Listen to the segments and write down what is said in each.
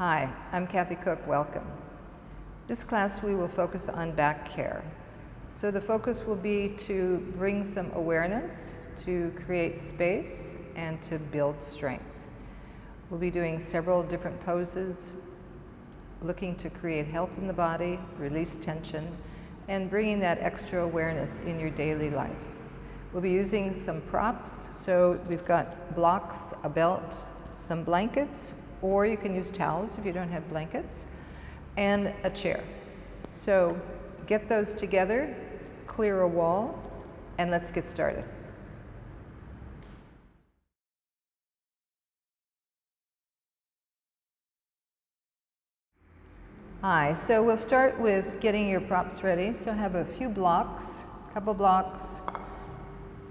Hi, I'm Kathy Cook. Welcome. This class we will focus on back care. So the focus will be to bring some awareness, to create space, and to build strength. We'll be doing several different poses, looking to create health in the body, release tension, and bringing that extra awareness in your daily life. We'll be using some props, so we've got blocks, a belt, some blankets, or you can use towels if you don't have blankets, and a chair. So get those together, clear a wall, and let's get started. Hi, so we'll start with getting your props ready. So have a few blocks, a couple blocks.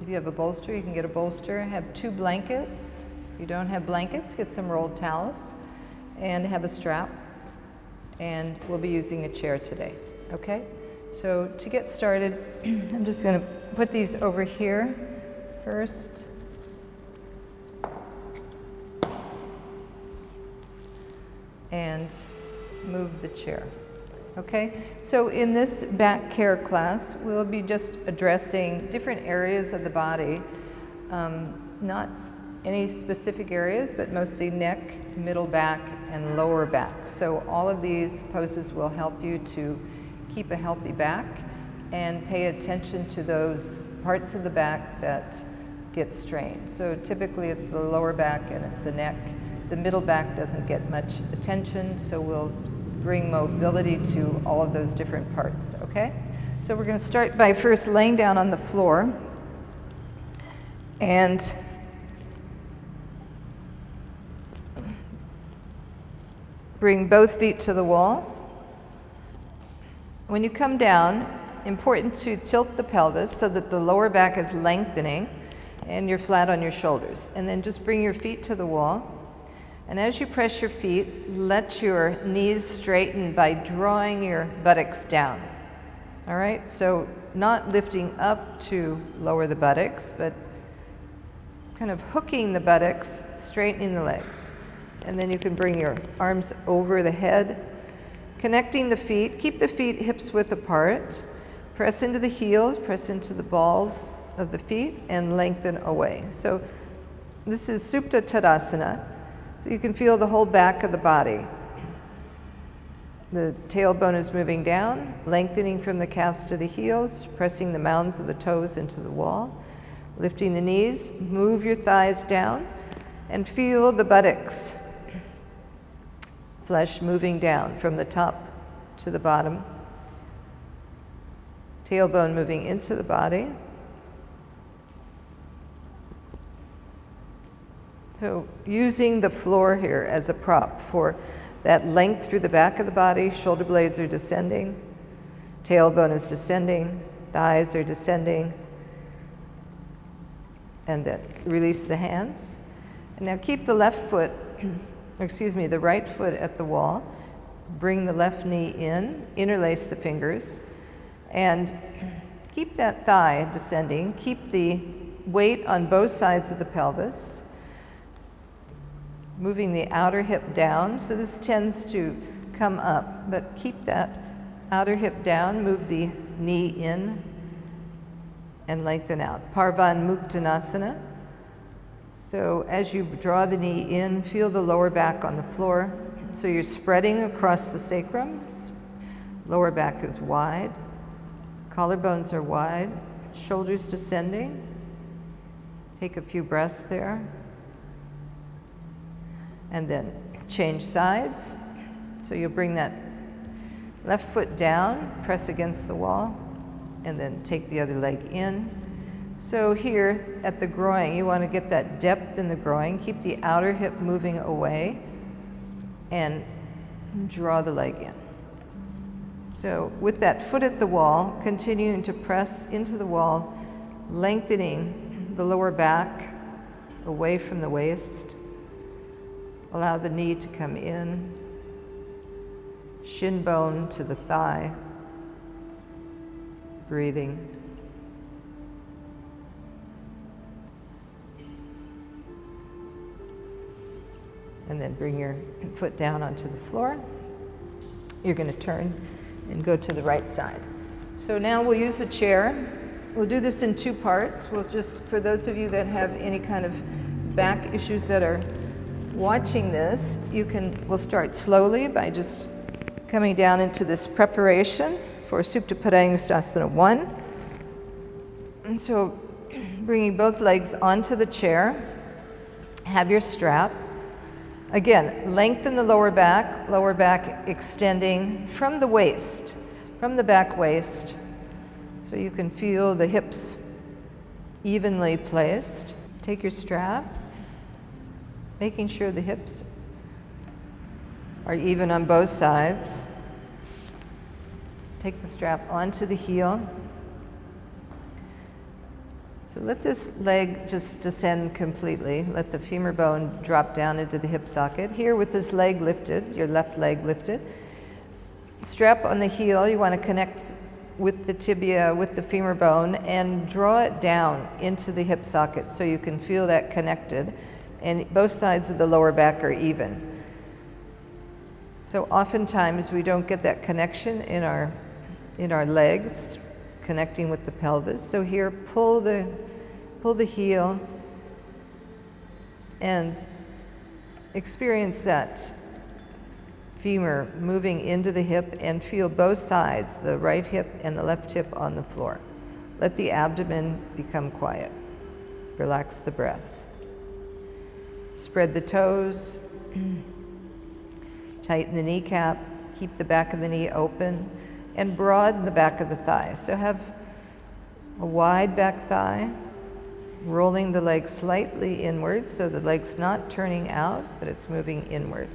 If you have a bolster, you can get a bolster. Have 2 blankets. If you don't have blankets, get some rolled towels and have a strap. And we'll be using a chair today, okay? So to get started, I'm just gonna put these over here first. And move the chair, okay? So in this back care class, we'll be just addressing different areas of the body, not any specific areas, but mostly neck, middle back, and lower back. So all of these poses will help you to keep a healthy back and pay attention to those parts of the back that get strained. So typically it's the lower back and it's the neck. The middle back doesn't get much attention, so we'll bring mobility to all of those different parts, okay? So we're going to start by first laying down on the floor and bring both feet to the wall. When you come down, important to tilt the pelvis so that the lower back is lengthening and you're flat on your shoulders. And then just bring your feet to the wall. And as you press your feet, let your knees straighten by drawing your buttocks down. All right, so not lifting up to lower the buttocks, but kind of hooking the buttocks, straightening the legs. And then you can bring your arms over the head, connecting the feet. Keep the feet hips width apart. Press into the heels, press into the balls of the feet, and lengthen away. So this is Supta Tadasana. So you can feel the whole back of the body. The tailbone is moving down, lengthening from the calves to the heels, pressing the mounds of the toes into the wall, lifting the knees, move your thighs down, and feel the buttocks. Flesh moving down from the top to the bottom. Tailbone moving into the body. So using the floor here as a prop for that length through the back of the body, shoulder blades are descending, tailbone is descending, thighs are descending, and then release the hands. And now keep the left foot, the right foot at the wall, bring the left knee in, interlace the fingers, and keep that thigh descending, keep the weight on both sides of the pelvis, moving the outer hip down. So this tends to come up, but keep that outer hip down, move the knee in, and lengthen out. Pavanamuktasana. So as you draw the knee in, feel the lower back on the floor. So you're spreading across the sacrum. Lower back is wide. Collarbones are wide. Shoulders descending. Take a few breaths there. And then change sides. So you'll bring that left foot down, press against the wall, and then take the other leg in. So here at the groin, you want to get that depth in the groin. Keep the outer hip moving away and draw the leg in. So with that foot at the wall, continuing to press into the wall, lengthening the lower back away from the waist. Allow the knee to come in, shin bone to the thigh, breathing. And And then bring your foot down onto the floor. You're going to turn and go to the right side. So now we'll use a chair. We'll do this in 2 parts. We'll just, for those of you that have any kind of back issues that are watching this, we'll start slowly by just coming down into this preparation for Supta Padangusthasana I. And so bringing both legs onto the chair, have your strap. Again, lengthen the lower back extending from the waist, from the back waist, so you can feel the hips evenly placed. Take your strap, making sure the hips are even on both sides. Take the strap onto the heel. So let this leg just descend completely. Let the femur bone drop down into the hip socket. Here with this leg lifted, your left leg lifted. Strap on the heel, you want to connect with the tibia, with the femur bone, and draw it down into the hip socket so you can feel that connected. And both sides of the lower back are even. So oftentimes we don't get that connection in our legs, connecting with the pelvis. So here, pull the heel and experience that femur moving into the hip, and feel both sides, the right hip and the left hip, on the floor. Let the abdomen become quiet. Relax the breath. Spread the toes. Tighten the kneecap. Keep the back of the knee open. And broaden the back of the thigh. So have a wide back thigh, rolling the leg slightly inward, so the leg's not turning out, but it's moving inward.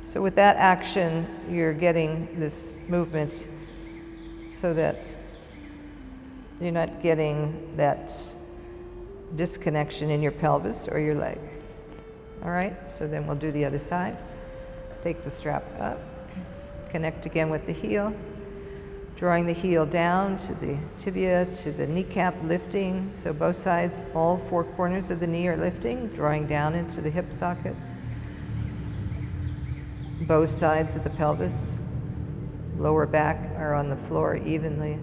So with that action, you're getting this movement so that you're not getting that disconnection in your pelvis or your leg. All right, so then we'll do the other side. Take the strap up, connect again with the heel, drawing the heel down to the tibia, to the kneecap, lifting. So both sides, all 4 corners of the knee are lifting, drawing down into the hip socket. Both sides of the pelvis, lower back are on the floor evenly.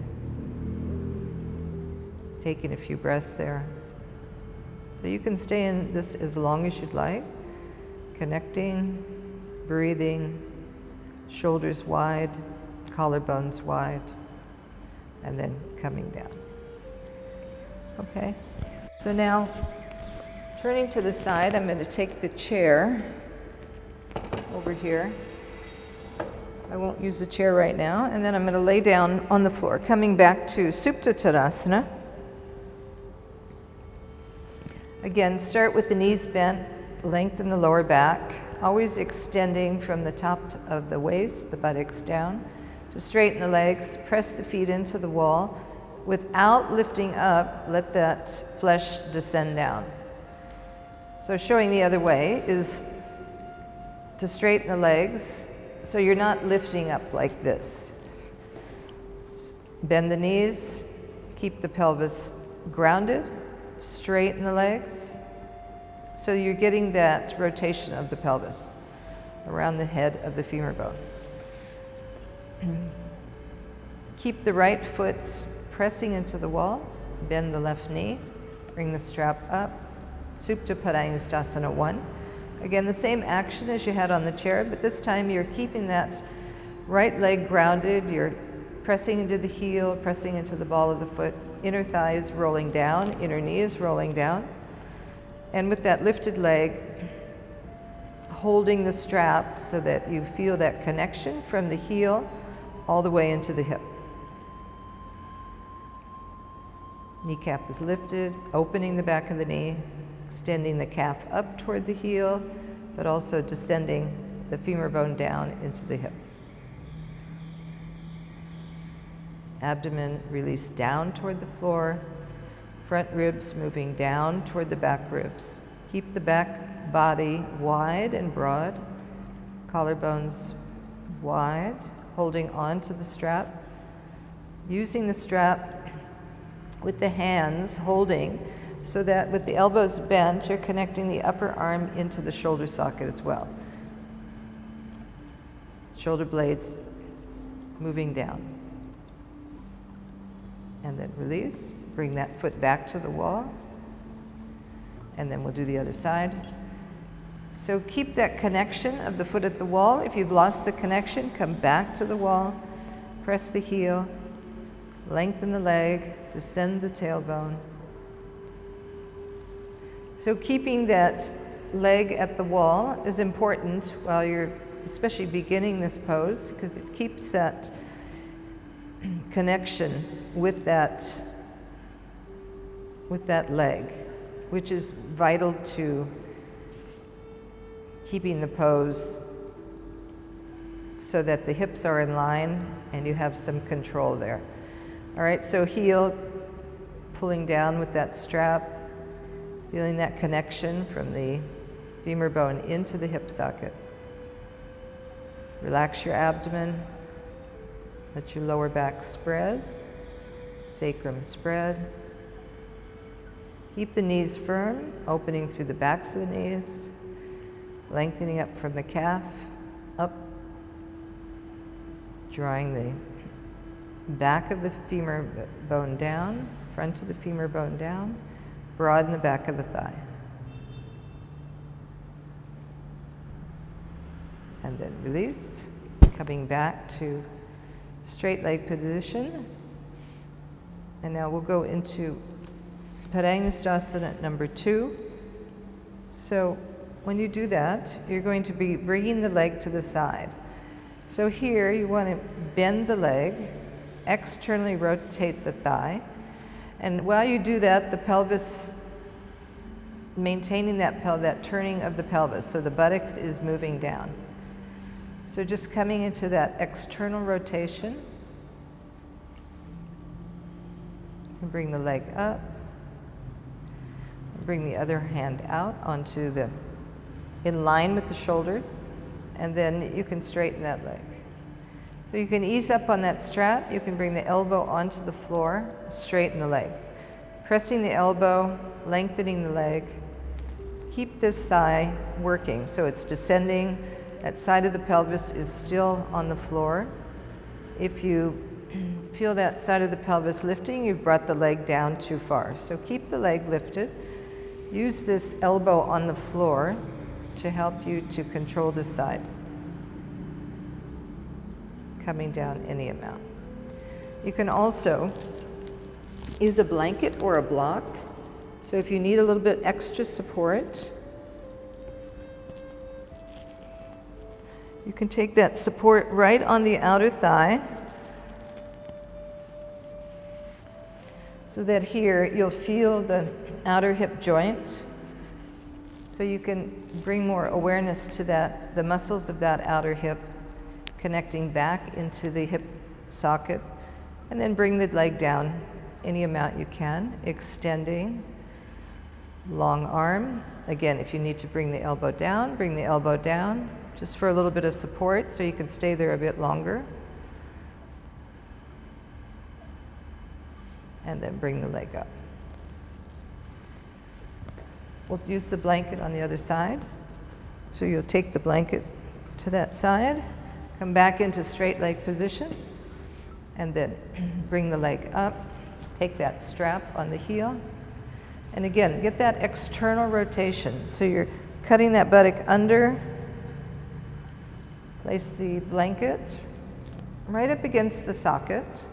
Taking a few breaths there. So you can stay in this as long as you'd like. Connecting, breathing, shoulders wide, collarbones wide, and then coming down. Okay, so now turning to the side, I'm going to take the chair over here. I won't use the chair right now, and then I'm going to lay down on the floor, coming back to Supta Tadasana. Again, start with the knees bent, lengthen the lower back, always extending from the top of the waist, the buttocks down. To straighten the legs, press the feet into the wall. Without lifting up, let that flesh descend down. So showing the other way is to straighten the legs so you're not lifting up like this. Bend the knees, keep the pelvis grounded, straighten the legs. So you're getting that rotation of the pelvis around the head of the femur bone. Keep the right foot pressing into the wall, bend the left knee, bring the strap up. Supta Padangusthasana I. Again, the same action as you had on the chair, but this time you're keeping that right leg grounded. You're pressing into the heel, pressing into the ball of the foot. Inner thigh is rolling down, inner knee is rolling down. And with that lifted leg, holding the strap so that you feel that connection from the heel all the way into the hip. Kneecap is lifted, opening the back of the knee, extending the calf up toward the heel, but also descending the femur bone down into the hip. Abdomen released down toward the floor, front ribs moving down toward the back ribs. Keep the back body wide and broad, collarbones wide, holding on to the strap. Using the strap with the hands holding so that with the elbows bent, you're connecting the upper arm into the shoulder socket as well. shoulder blades moving down. And then release, bring that foot back to the wall. And then we'll do the other side. So keep that connection of the foot at the wall. If you've lost the connection, come back to the wall, press the heel, lengthen the leg, descend the tailbone. So keeping that leg at the wall is important while you're especially beginning this pose, because it keeps that connection with that leg, which is vital to keeping the pose so that the hips are in line and you have some control there. All right, so heel pulling down with that strap, feeling that connection from the femur bone into the hip socket. Relax your abdomen, let your lower back spread, sacrum spread. Keep the knees firm, opening through the backs of the knees, lengthening up from the calf, up, drawing the back of the femur bone down, front of the femur bone down, broaden the back of the thigh. And then release, coming back to straight leg position. And now we'll go into Padangusthasana number 2. So when you do that, you're going to be bringing the leg to the side. So here you want to bend the leg, externally rotate the thigh, and while you do that, the pelvis, maintaining that turning of the pelvis, so the buttocks is moving down. So just coming into that external rotation. You bring the leg up, bring the other hand out onto the, in line with the shoulder, and then you can straighten that leg. So you can ease up on that strap, you can bring the elbow onto the floor, straighten the leg. Pressing the elbow, lengthening the leg. Keep this thigh working, so it's descending. That side of the pelvis is still on the floor. If you feel that side of the pelvis lifting, you've brought the leg down too far. So keep the leg lifted. Use this elbow on the floor to help you to control the side. Coming down any amount. You can also use a blanket or a block. So if you need a little bit extra support, you can take that support right on the outer thigh, so that here you'll feel the outer hip joint. So you can bring more awareness to that, the muscles of that outer hip, connecting back into the hip socket, and then bring the leg down any amount you can, extending, long arm. Again, if you need to bring the elbow down, bring the elbow down, just for a little bit of support so you can stay there a bit longer. And then bring the leg up. We'll use the blanket on the other side. So you'll take the blanket to that side, come back into straight leg position, and then bring the leg up, take that strap on the heel, and again, get that external rotation. So you're cutting that buttock under, place the blanket right up against the socket.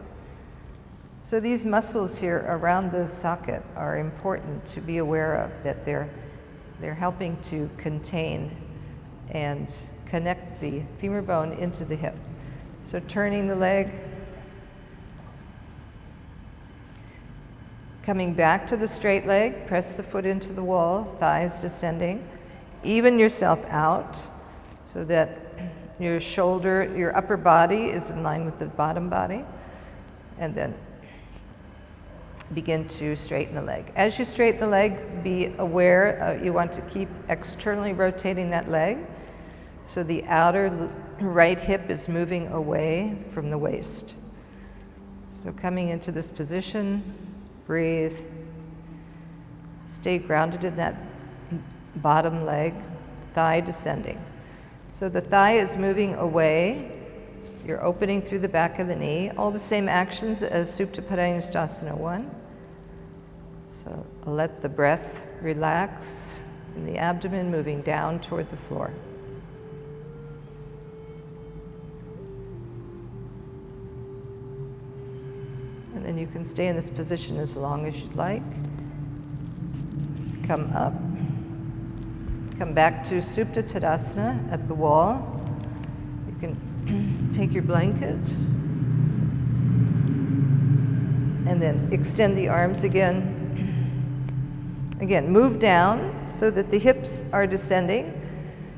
So these muscles here around the socket are important to be aware of, that they're helping to contain and connect the femur bone into the hip. So turning the leg, coming back to the straight leg, press the foot into the wall, thighs descending. Even yourself out so that your shoulder, your upper body is in line with the bottom body, and then begin to straighten the leg. As you straighten the leg, be aware you want to keep externally rotating that leg so the outer right hip is moving away from the waist. So coming into this position, breathe, stay grounded in that bottom leg, thigh descending. So the thigh is moving away You're opening through the back of the knee, all the same actions as Supta Padangusthasana I. So let the breath relax in the abdomen, moving down toward the floor. And then you can stay in this position as long as you'd like. Come up. Come back to Supta Tadasana at the wall. You can take your blanket and then extend the arms again. Again, move down so that the hips are descending.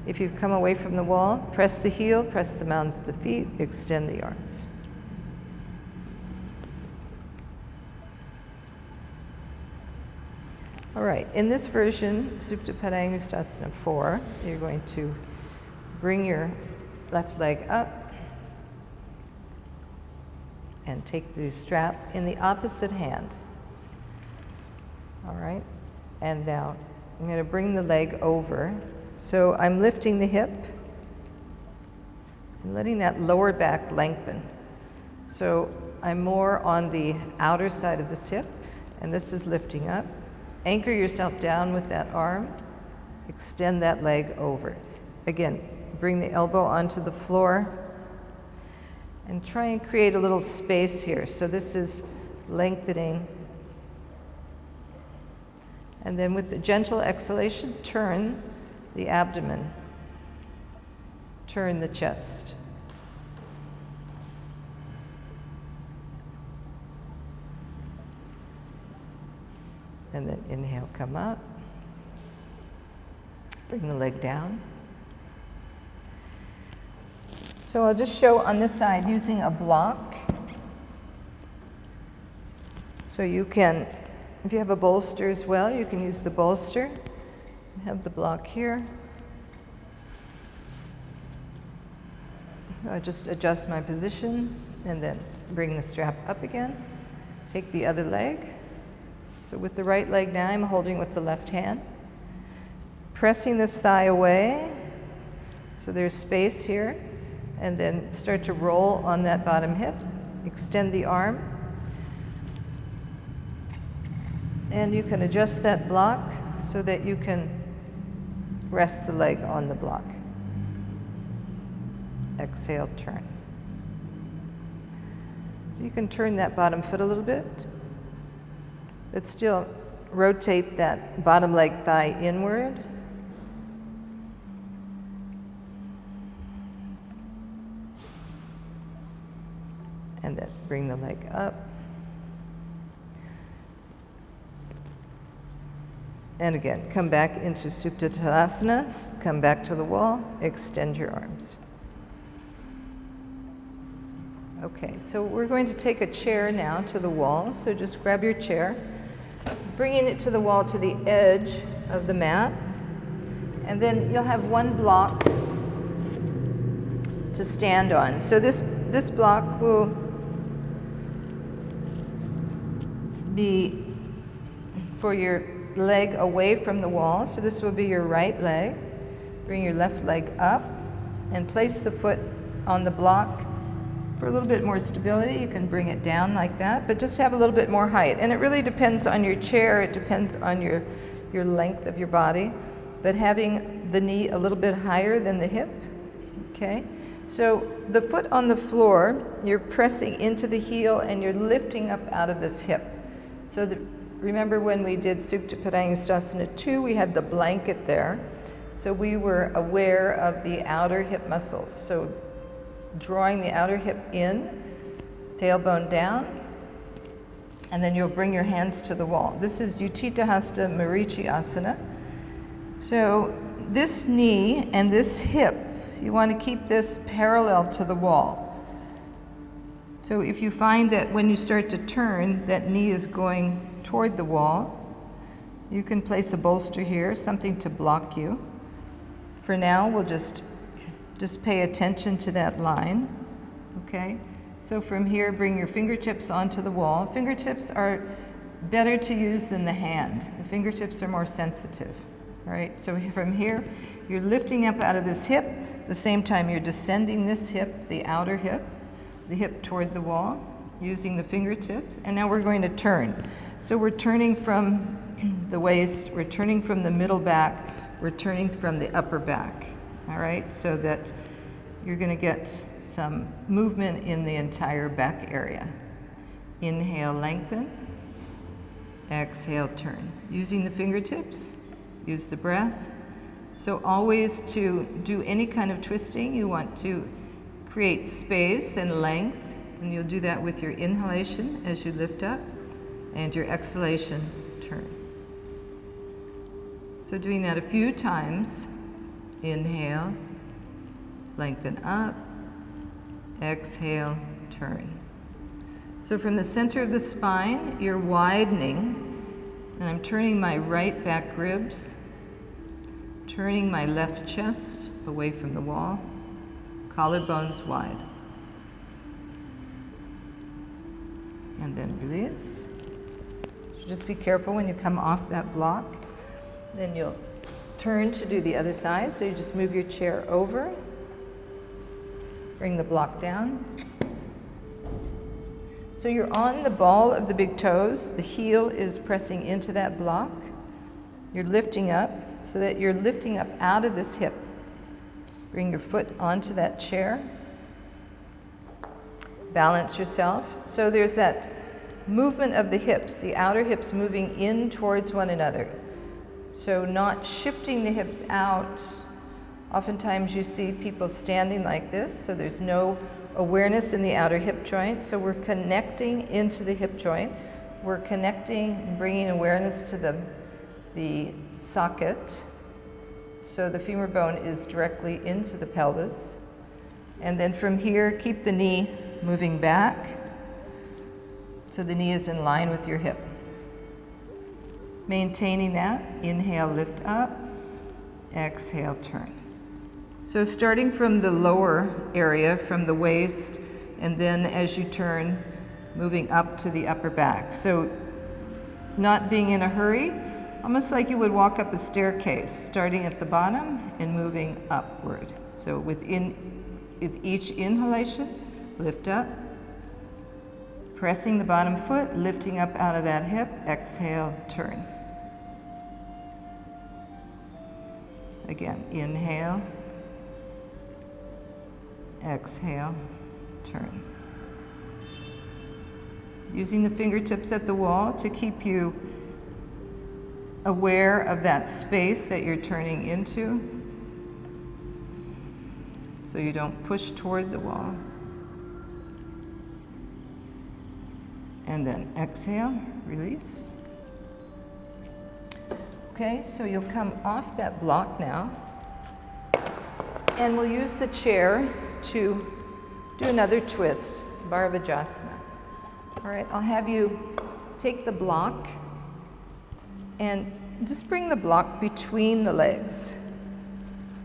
If you've come away from the wall, press the heel, press the mounds of the feet, extend the arms. All right, in this version, Supta Padangusthasana IV, you're going to bring your left leg up and take the strap in the opposite hand. All right, and now I'm going to bring the leg over. So I'm lifting the hip and letting that lower back lengthen. So I'm more on the outer side of this hip, and this is lifting up. Anchor yourself down with that arm. Extend that leg over. Again, bring the elbow onto the floor and try and create a little space here. So this is lengthening. And then with the gentle exhalation, turn the abdomen. Turn the chest. And then inhale, come up. Bring the leg down. So I'll just show on this side using a block. So you can, if you have a bolster as well, you can use the bolster. Have the block here. I just adjust my position and then bring the strap up again. Take the other leg. So with the right leg now, I'm holding with the left hand. Pressing this thigh away, so there's space here, and then start to roll on that bottom hip. Extend the arm. And you can adjust that block so that you can rest the leg on the block. Exhale, turn. So you can turn that bottom foot a little bit, but still rotate that bottom leg thigh inward. And then bring the leg up. And again, come back into Supta Tadasana, come back to the wall, extend your arms. Okay, so we're going to take a chair now to the wall, so just grab your chair, bringing it to the wall to the edge of the mat, and then you'll have one block to stand on. So this block will be for your leg away from the wall, so this will be your right leg. Bring your left leg up and place the foot on the block. For a little bit more stability, you can bring it down like that, but just have a little bit more height. And it really depends on your chair, it depends on your length of your body, but having the knee a little bit higher than the hip, okay? So the foot on the floor, you're pressing into the heel and you're lifting up out of this hip. So remember when we did Supta Padangusthasana II, we had the blanket there. So we were aware of the outer hip muscles. So drawing the outer hip in, tailbone down, and then you'll bring your hands to the wall. This is Utthita Hasta Marichyasana. So this knee and this hip, you want to keep this parallel to the wall. So if you find that when you start to turn, that knee is going toward the wall, you can place a bolster here, something to block you. For now, we'll just pay attention to that line, okay? So from here, bring your fingertips onto the wall. Fingertips are better to use than the hand. The fingertips are more sensitive, all right? So from here, you're lifting up out of this hip. At the same time, you're descending this hip, the outer hip. the hip toward the wall using the fingertips. And now we're going to turn. So we're turning from the waist, we're turning from the middle back, we're turning from the upper back. All right, so that you're going to get some movement in the entire back area. Inhale, lengthen. Exhale, turn. Using the fingertips, use the breath. So always to do any kind of twisting, you want to create space and length, and you'll do that with your inhalation as you lift up, and your exhalation, turn. So doing that a few times. Inhale, lengthen up, exhale, turn. So from the center of the spine, you're widening, and I'm turning my right back ribs, turning my left chest away from the wall, collarbones wide. And then release. Just be careful when you come off that block. Then you'll turn to do the other side. So you just move your chair over, bring the block down. So you're on the ball of the big toes. The heel is pressing into that block. You're lifting up so that you're lifting up out of this hip. Bring your foot onto that chair. Balance yourself. So there's that movement of the hips, the outer hips moving in towards one another. So not shifting the hips out. Oftentimes you see people standing like this, so there's no awareness in the outer hip joint. So we're connecting into the hip joint. We're connecting and bringing awareness to the socket. So the femur bone is directly into the pelvis. And then from here, keep the knee moving back so the knee is in line with your hip. Maintaining that, inhale, lift up, exhale, turn. So starting from the lower area, from the waist, and then as you turn, moving up to the upper back. So not being in a hurry, almost like you would walk up a staircase, starting at the bottom and moving upward. So with each inhalation, lift up, pressing the bottom foot, lifting up out of that hip, exhale, turn. Again, inhale, exhale, turn. Using the fingertips at the wall to keep you aware of that space that you're turning into, so you don't push toward the wall. And then exhale, release. Okay, so you'll come off that block now, and we'll use the chair to do another twist, Bharadvajasana. All right, I'll have you take the block and just bring the block between the legs.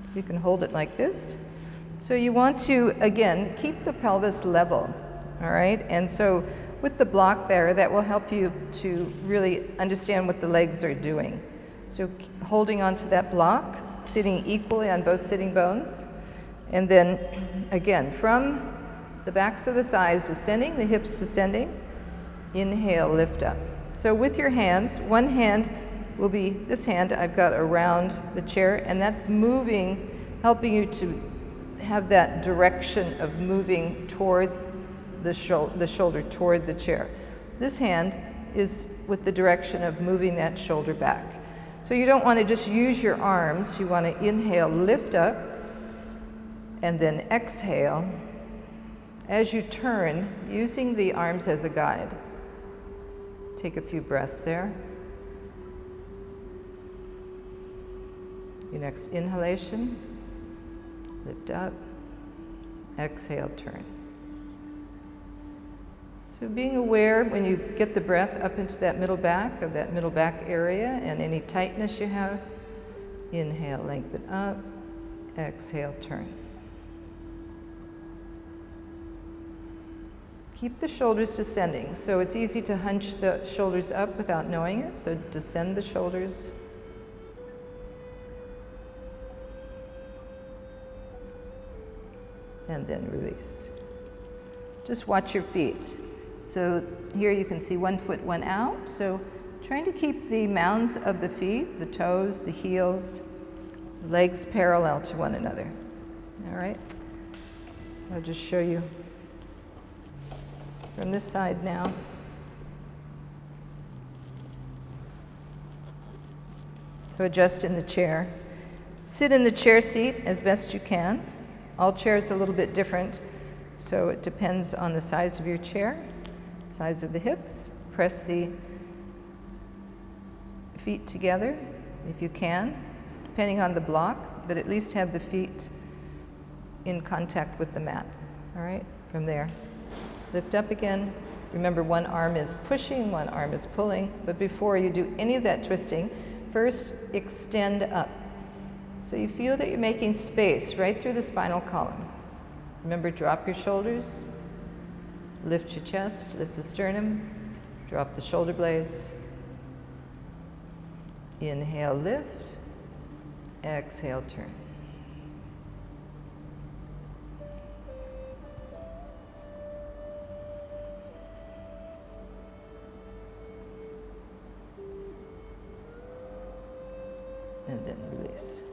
So you can hold it like this. So you want to, again, keep the pelvis level, all right? And so with the block there, that will help you to really understand what the legs are doing. So holding onto that block, sitting equally on both sitting bones, and then again, from the backs of the thighs descending, the hips descending, inhale, lift up. So with your hands, one hand will be this hand I've got around the chair, and that's moving, helping you to have that direction of moving toward the shoulder toward the chair. This hand is with the direction of moving that shoulder back. So you don't want to just use your arms, you want to inhale, lift up, and then exhale as you turn, using the arms as a guide. Take a few breaths there. Your next inhalation, lift up, exhale, turn. So being aware when you get the breath up into that middle back, of that middle back area, and any tightness you have, inhale, lengthen up, exhale, turn. Keep the shoulders descending. So it's easy to hunch the shoulders up without knowing it, so descend the shoulders. And then release. just watch your feet. So here you can see one foot, one out. So trying to keep the mounds of the feet, the toes, the heels, legs parallel to one another. All right? I'll just show you from this side now. So adjust in the chair. Sit in the chair seat as best you can. All chairs are a little bit different, so it depends on the size of your chair, size of the hips. Press the feet together if you can, depending on the block, but at least have the feet in contact with the mat. All right, from there, lift up again. Remember, one arm is pushing, one arm is pulling, but before you do any of that twisting, first extend up. So you feel that you're making space right through the spinal column. Remember, drop your shoulders, lift your chest, lift the sternum, drop the shoulder blades. Inhale, lift. Exhale, turn. And then release.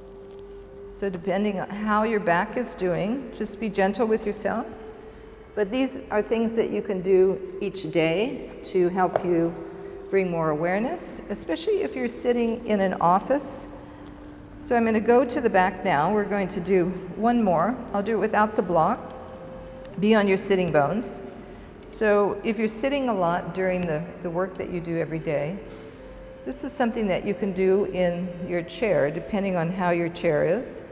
So depending on how your back is doing, just be gentle with yourself. But these are things that you can do each day to help you bring more awareness, especially if you're sitting in an office. So I'm going to go to the back now. We're going to do one more. I'll do it without the block. Be on your sitting bones. So if you're sitting a lot during the work that you do every day, this is something that you can do in your chair, depending on how your chair is.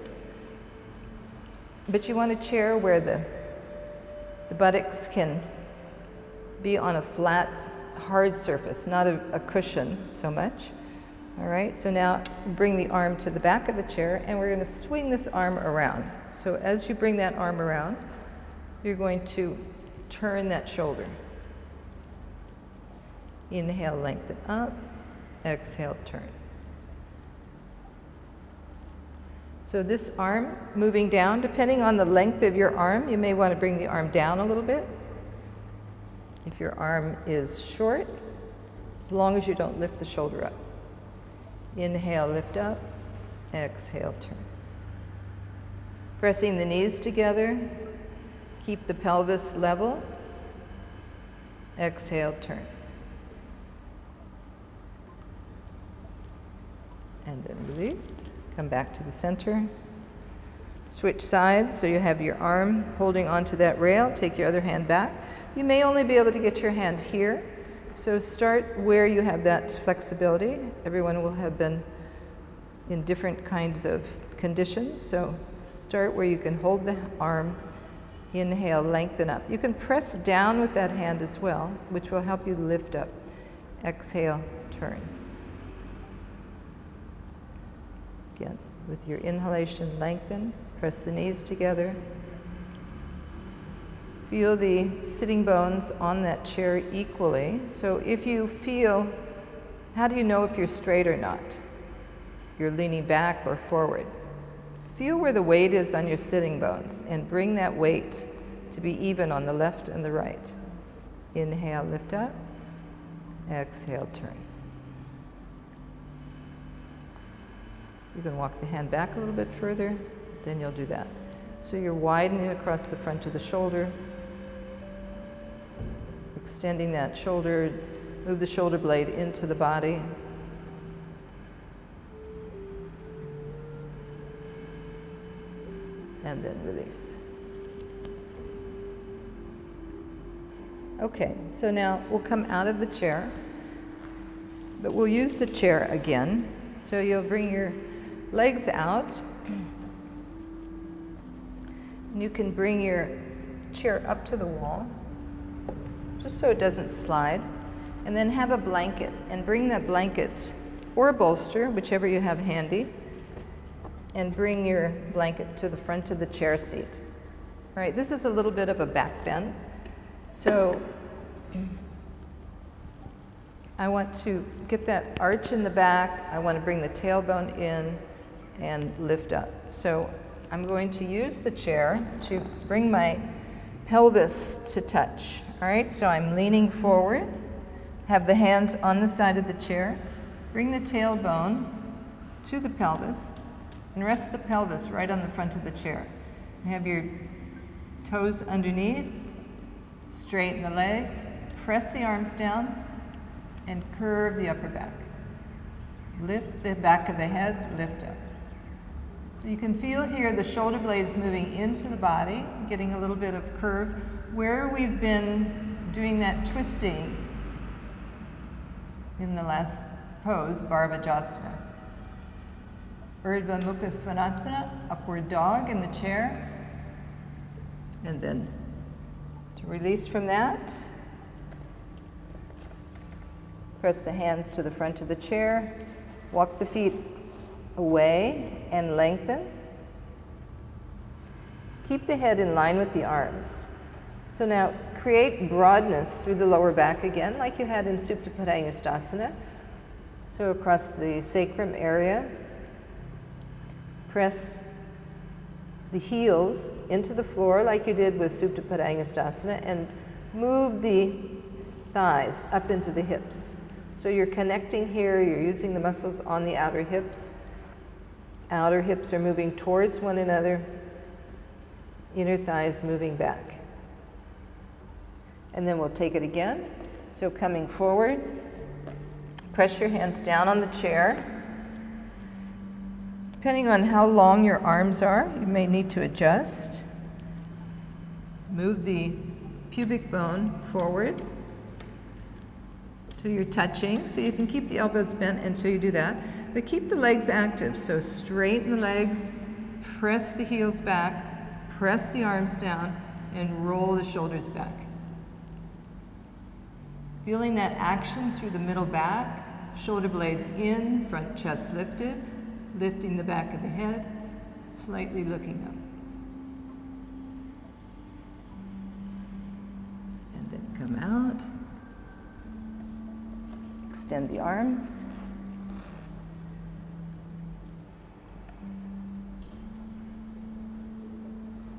But you want a chair where the buttocks can be on a flat, hard surface, not a cushion so much. All right, so now bring the arm to the back of the chair, and we're going to swing this arm around. So as you bring that arm around, you're going to turn that shoulder. Inhale, lengthen up. Exhale, turn. So this arm moving down, depending on the length of your arm, you may want to bring the arm down a little bit. If your arm is short, as long as you don't lift the shoulder up. Inhale, lift up. Exhale, turn. Pressing the knees together. Keep the pelvis level. Exhale, turn. And then release. Come back to the center. Switch sides so you have your arm holding onto that rail. Take your other hand back. You may only be able to get your hand here. So start where you have that flexibility. Everyone will have been in different kinds of conditions. So start where you can hold the arm. Inhale, lengthen up. You can press down with that hand as well, which will help you lift up. Exhale, turn. Again, with your inhalation, lengthen, press the knees together. Feel the sitting bones on that chair equally. So if you feel, how do you know if you're straight or not? You're leaning back or forward. Feel where the weight is on your sitting bones and bring that weight to be even on the left and the right. Inhale, lift up. Exhale, turn. You can walk the hand back a little bit further, then you'll do that. So you're widening across the front of the shoulder, extending that shoulder, move the shoulder blade into the body. And then release. Okay, so now we'll come out of the chair, but we'll use the chair again. So you'll bring your legs out. And you can bring your chair up to the wall, just so it doesn't slide. And then have a blanket, and bring that blanket, or a bolster, whichever you have handy, and bring your blanket to the front of the chair seat. All right, this is a little bit of a back bend. So I want to get that arch in the back. I want to bring the tailbone in and lift up. So I'm going to use the chair to bring my pelvis to touch. All right, so I'm leaning forward, have the hands on the side of the chair, bring the tailbone to the pelvis, and rest the pelvis right on the front of the chair. Have your toes underneath, straighten the legs, press the arms down, and curve the upper back. Lift the back of the head, lift up. So you can feel here the shoulder blades moving into the body, getting a little bit of curve. Where we've been doing that twisting in the last pose, Bharadvajasana. Urdhva Mukha Svanasana, upward dog in the chair. And then to release from that, press the hands to the front of the chair, walk the feet away and lengthen. Keep the head in line with the arms. So now create broadness through the lower back again, like you had in Supta Padangusthasana. So across the sacrum area, press the heels into the floor like you did with Supta Padangusthasana, and move the thighs up into the hips. So you're connecting here, you're using the muscles on the outer hips. Outer hips are moving towards one another, inner thighs moving back. And then we'll take it again. So coming forward, press your hands down on the chair. Depending on how long your arms are, you may need to adjust. Move the pubic bone forward till you're touching, so you can keep the elbows bent until you do that, but keep the legs active. So straighten the legs, press the heels back, press the arms down, and roll the shoulders back. Feeling that action through the middle back, shoulder blades in, front chest lifted, lifting the back of the head, slightly looking up. And then come out. Extend the arms.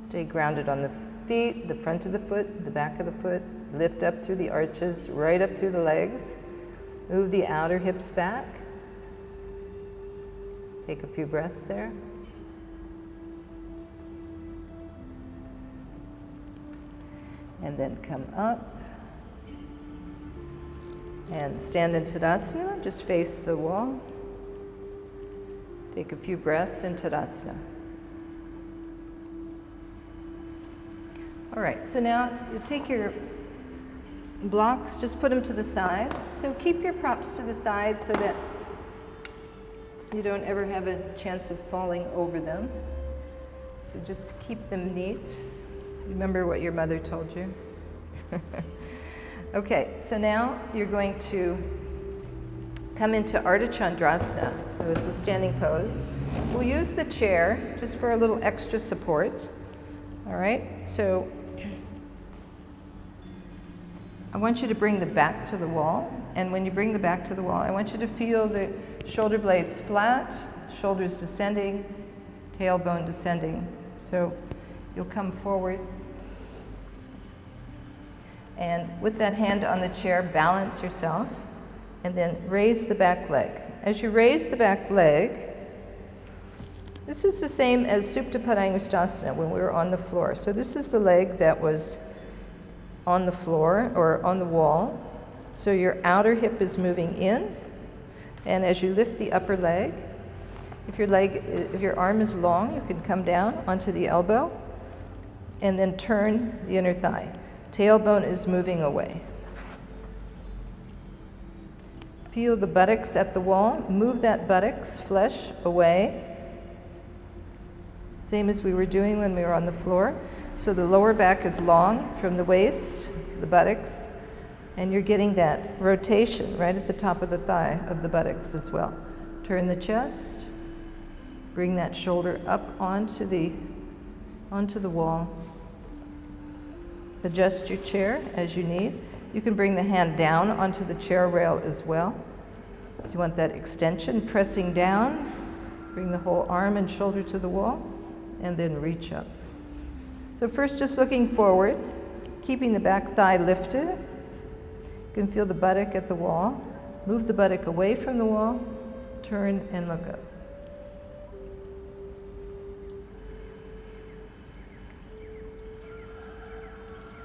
Stay grounded on the feet, the front of the foot, the back of the foot. Lift up through the arches, right up through the legs. Move the outer hips back. Take a few breaths there. And then come up. And stand in Tadasana, just face the wall. Take a few breaths in Tadasana. All right, so now you take your blocks, just put them to the side. So keep your props to the side so that you don't ever have a chance of falling over them. So just keep them neat. Remember what your mother told you. Okay, so now you're going to come into Ardha Chandrasana. So it's the standing pose. We'll use the chair just for a little extra support. All right, so I want you to bring the back to the wall. And when you bring the back to the wall, I want you to feel the shoulder blades flat, shoulders descending, tailbone descending. So you'll come forward. And with that hand on the chair, balance yourself. And then raise the back leg. As you raise the back leg, this is the same as Supta Padangusthasana when we were on the floor. So this is the leg that was on the floor or on the wall. So your outer hip is moving in, and as you lift the upper leg, if your arm is long, you can come down onto the elbow and then turn the inner thigh. Tailbone is moving away. Feel the buttocks at the wall. Move that buttocks flesh away. Same as we were doing when we were on the floor. So the lower back is long from the waist, the buttocks, and you're getting that rotation right at the top of the thigh of the buttocks as well. Turn the chest, bring that shoulder up onto the wall. Adjust your chair as you need. You can bring the hand down onto the chair rail as well. If you want that extension, pressing down, bring the whole arm and shoulder to the wall, and then reach up. So first just looking forward, keeping the back thigh lifted. You can feel the buttock at the wall. Move the buttock away from the wall, turn and look up.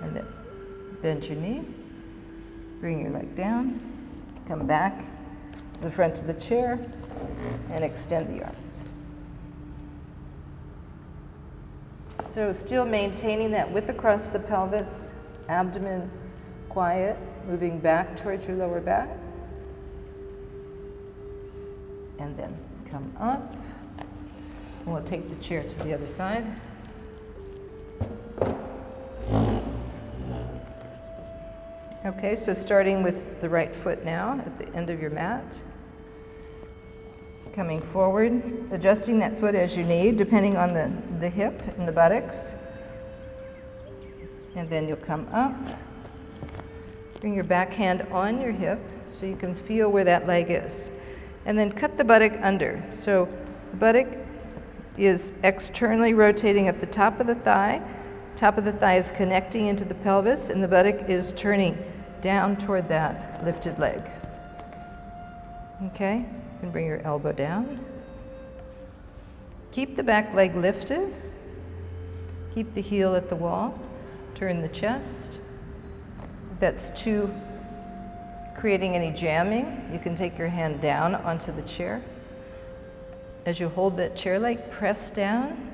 And then bend your knee, bring your leg down, come back to the front of the chair, and extend the arms. So still maintaining that width across the pelvis, abdomen quiet, moving back towards your lower back. And then come up. And we'll take the chair to the other side. Okay, so starting with the right foot now at the end of your mat. Coming forward, adjusting that foot as you need, depending on the hip and the buttocks. And then you'll come up. Bring your back hand on your hip so you can feel where that leg is. And then cut the buttock under. So the buttock is externally rotating at the top of the thigh. Top of the thigh is connecting into the pelvis, and the buttock is turning down toward that lifted leg. Okay, you can bring your elbow down. Keep the back leg lifted. Keep the heel at the wall. Turn the chest. If that's too creating any jamming, you can take your hand down onto the chair. As you hold that chair leg, press down.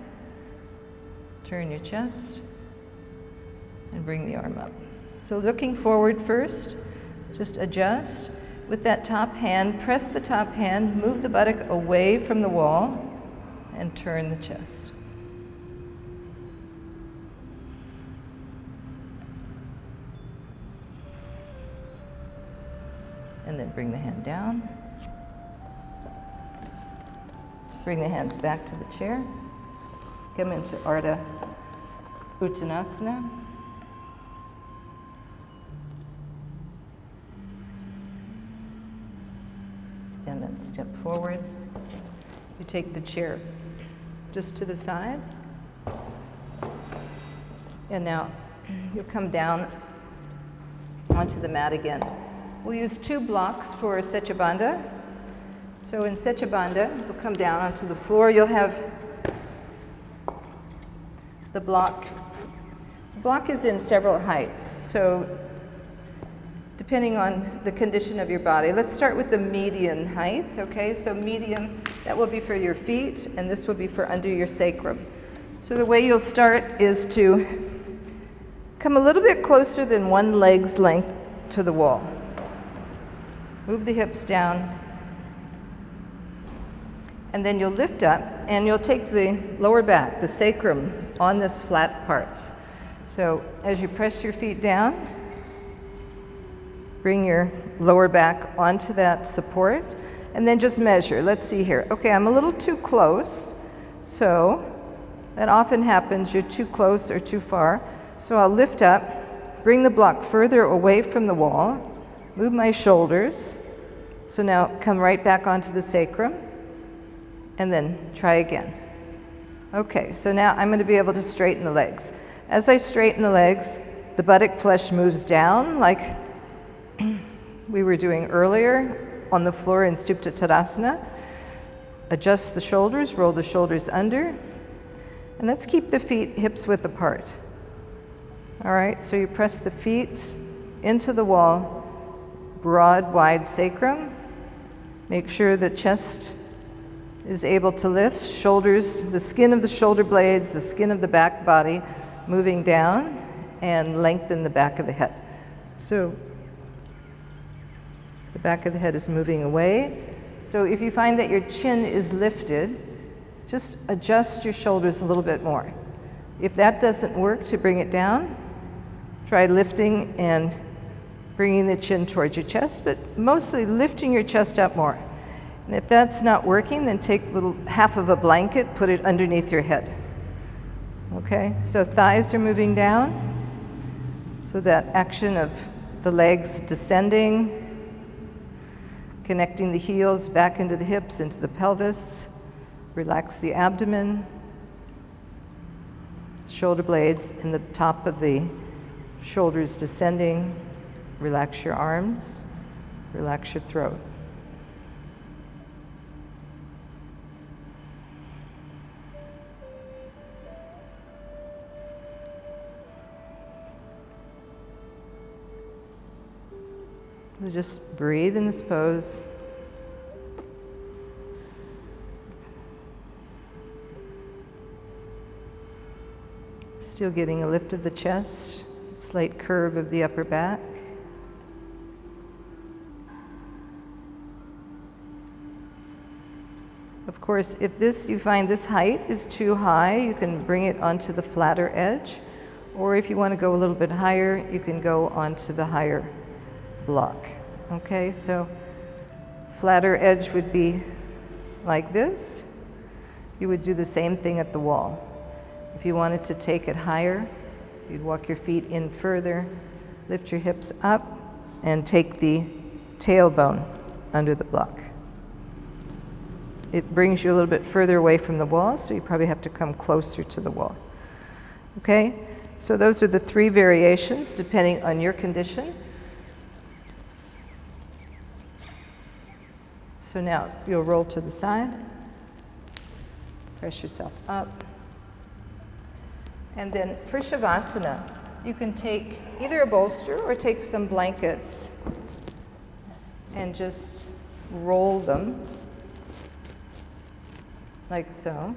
Turn your chest. And bring the arm up. So looking forward first, just adjust. With that top hand, press the top hand, move the buttock away from the wall, and turn the chest. And then bring the hand down. Bring the hands back to the chair. Come into Ardha Uttanasana. And then step forward. You take the chair just to the side. And now you'll come down onto the mat again. We'll use 2 blocks for Setu Bandha. So in Setu Bandha, you'll come down onto the floor. You'll have the block. The block is in several heights. So depending on the condition of your body. Let's start with the median height, okay? So medium, that will be for your feet, and this will be for under your sacrum. So the way you'll start is to come a little bit closer than one leg's length to the wall. Move the hips down. And then you'll lift up, and you'll take the lower back, the sacrum, on this flat part. So as you press your feet down, bring your lower back onto that support, and then just measure. Let's see here. Okay, I'm a little too close, so that often happens. You're too close or too far. So I'll lift up, bring the block further away from the wall, move my shoulders. So now come right back onto the sacrum, and then try again. Okay, so now I'm going to be able to straighten the legs. As I straighten the legs, the buttock flesh moves down like we were doing earlier on the floor in Supta Tadasana. Adjust the shoulders, roll the shoulders under, and let's keep the feet hips width apart. All right, so you press the feet into the wall, broad, wide sacrum. Make sure the chest is able to lift, shoulders, the skin of the shoulder blades, the skin of the back body moving down, and lengthen the back of the head. So the back of the head is moving away. So if you find that your chin is lifted, just adjust your shoulders a little bit more. If that doesn't work to bring it down, try lifting and bringing the chin towards your chest, but mostly lifting your chest up more. And if that's not working, then take half of a blanket, put it underneath your head. Okay, so thighs are moving down. So that action of the legs descending, connecting the heels back into the hips, into the pelvis. Relax the abdomen, shoulder blades, and the top of the Shoulders descending. Relax your arms. Relax your throat. So just breathe in this pose. Still getting a lift of the chest, slight curve of the upper back. Of course, if you find this height is too high, you can bring it onto the flatter edge. Or if you want to go a little bit higher, you can go onto the higher block. Okay, so flatter edge would be like this. You would do the same thing at the wall. If you wanted to take it higher, you'd walk your feet in further, lift your hips up, and take the tailbone under the block. It brings you a little bit further away from the wall, so you probably have to come closer to the wall. Okay, so those are the 3 variations depending on your condition. So now you'll roll to the side, press yourself up. And then for Shavasana, you can take either a bolster or take some blankets and just roll them like so.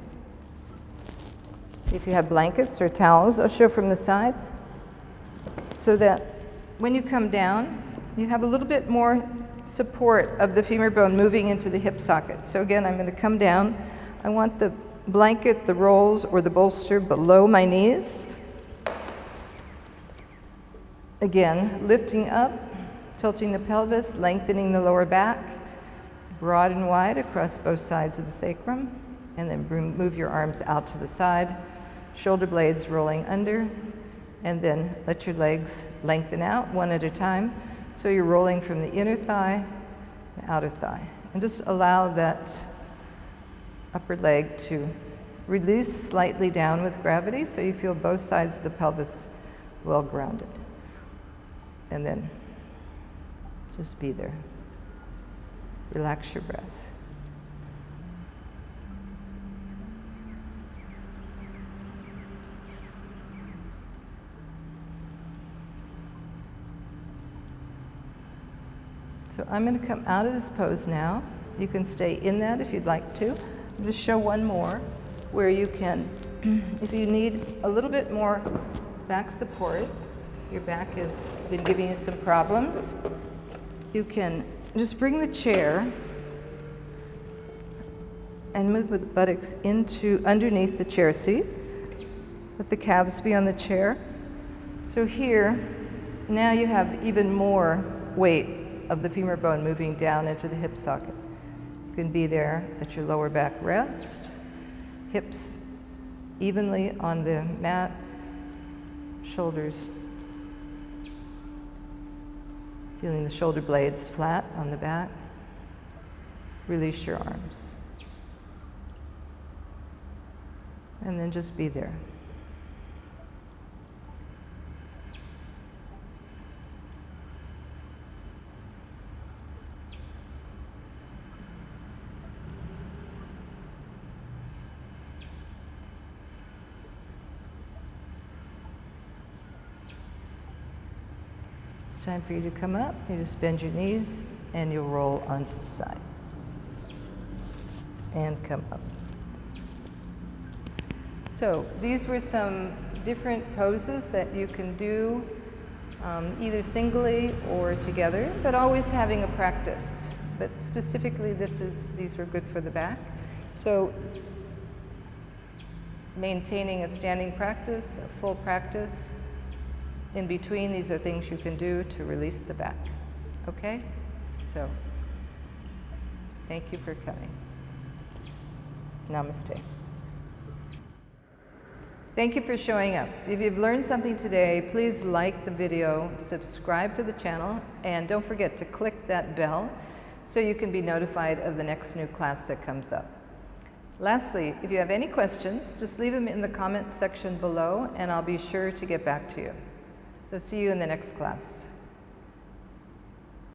If you have blankets or towels, I'll show from the side, so that when you come down, you have a little bit more support of the femur bone moving into the hip socket. So again, I'm going to come down. I want the blanket, the rolls, or the bolster below my knees. Again, lifting up, tilting the pelvis, lengthening the lower back, broad and wide across both sides of the sacrum, and then move your arms out to the side, shoulder blades rolling under, and then let your legs lengthen out one at a time. So you're rolling from the inner thigh and outer thigh. And just allow that upper leg to release slightly down with gravity, so you feel both sides of the pelvis well grounded. And then just be there. Relax your breath. So I'm going to come out of this pose now. You can stay in that if you'd like to. I'll just show one more where you can, if you need a little bit more back support, your back has been giving you some problems, you can just bring the chair and move with the buttocks into underneath the chair seat. Let the calves be on the chair. So here, now you have even more weight of the femur bone moving down into the hip socket. You can be there at your lower back rest, hips evenly on the mat, shoulders, feeling the shoulder blades flat on the back. Release your arms. And then just be there. It's time for you to come up. You just bend your knees and you'll roll onto the side. And come up. So these were some different poses that you can do either singly or together, but always having a practice. But specifically these were good for the back. So maintaining a standing practice, a full practice. In between, these are things you can do to release the back. Okay? So thank you for coming. Namaste. Thank you for showing up. If you've learned something today, please like the video, subscribe to the channel, and don't forget to click that bell so you can be notified of the next new class that comes up. Lastly, if you have any questions, just leave them in the comment section below and I'll be sure to get back to you. So see you in the next class.